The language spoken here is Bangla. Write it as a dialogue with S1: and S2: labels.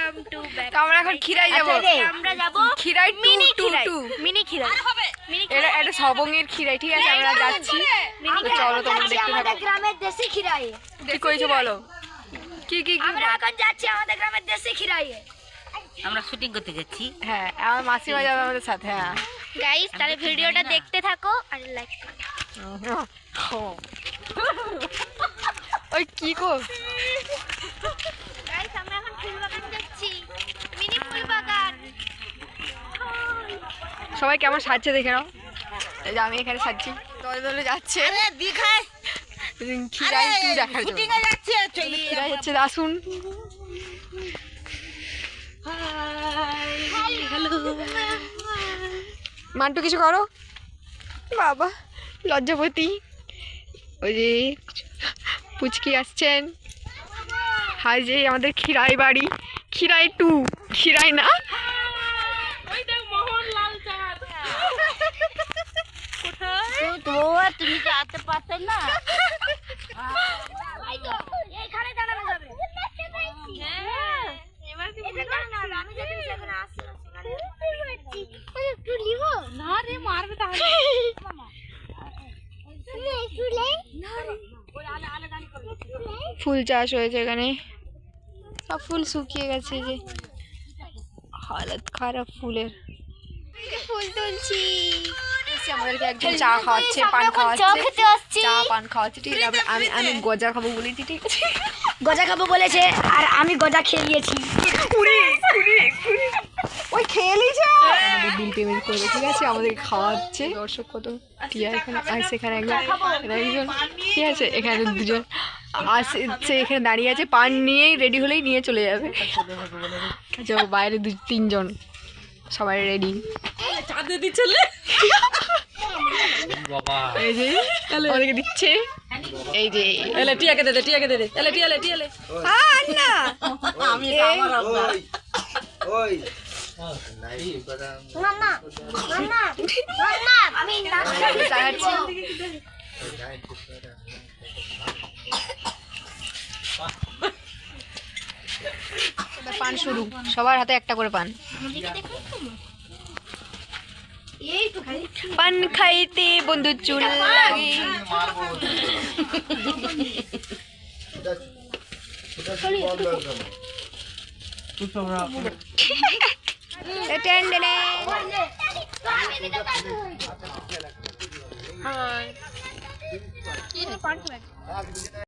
S1: Welcome to back.
S2: আমরা এখন খিরাই যাব।
S1: আমরা যাব
S2: খিরাই
S1: মিনি
S2: টু
S1: খিরাই।
S2: টু
S1: মিনি খিরাই।
S2: এটা একটা সবঙ্গের খিরাই, ঠিক আছে? আমরা যাচ্ছি, তো চলো তোমরা দেখতে থাকো।
S1: গ্রামের দেশি খিরাই।
S2: কি কইছো বলো? কি কি কি?
S1: আমরা এখন যাচ্ছি আমাদের গ্রামের দেশি খিরাই।
S3: আমরা শুটিং করতে যাচ্ছি।
S2: হ্যাঁ, আমার মাসিমা যাবে আমাদের সাথে। হ্যাঁ
S1: গাইস, তাহলে ভিডিওটা দেখতে থাকো আর লাইক করো।
S2: ওই কি গো?
S1: গাইস, আমরা এখন ফুল বাগান যাচ্ছি, মিনি ফুল বাগান।
S2: সবাই কেমন সাজছে দেখে নাও। এই যে আমি এখানে সাজছি, দলে দলে যাচ্ছে
S3: দীঘায়
S2: খিরাই টু দেখার জন্য।
S3: শুটিং এ যাচ্ছে।
S2: খিরাই হচ্ছে আসুন। মান্টু কিছু করো বাবা, লজ্জাপতি। ওই যে পুচকি আসছেন। হাই, যে আমাদের খিরাই বাড়ি, খিরাই টু, খিরাই না।
S3: তুমি যেতে পারতে না।
S1: এখানে দাঁড়ানো যাবে। আমি যদি সেখানে আসি একটু নিব না রে, মারবে তাহলে।
S2: ফুল চাষ হয়েছে এখানে, সব ফুল শুকিয়ে গেছে। যে হালত খারাপ ফুলের।
S1: ফুল তুলছি।
S2: আমাদেরকে একদম চা খাওয়াচ্ছে, পান খাওয়াচ্ছে, চা পান খাওয়াচ্ছে, ঠিক আছে? আমি গজা খাবো বলেছি, ঠিক আছে?
S1: গজা খাবো বলেছে আর আমি গজা খেয়ে নিয়েছি।
S2: ওই খেয়ে নিয়েছে। আমাদের বিল পেমেন্ট করবে, ঠিক আছে? আমাদেরকে খাওয়াচ্ছে। দর্শক কত টিয়া এখানে আসছে, এখানে একজন, ঠিক আছে? এখানে দুজন আসছে, এখানে দাঁড়িয়ে আছে, পান নিয়েই রেডি হলেই নিয়ে চলে যাবে। আচ্ছা, বাইরে তিনজন সবাই রেডি। এই যে আমাদেরকে দিচ্ছে, এই যে
S3: টিয়াকে দে, টিয়াকে দে, এলে টিয়ালে টিয়ালে।
S2: না
S3: আমি আমার
S4: ওই
S1: মাম্মা মাম্মা মাম্মা আমি
S2: চাচ্ছি। পান শুরু, সবার হাতে একটা করে পান। পান খাইতে বন্ধু চুল লাগে।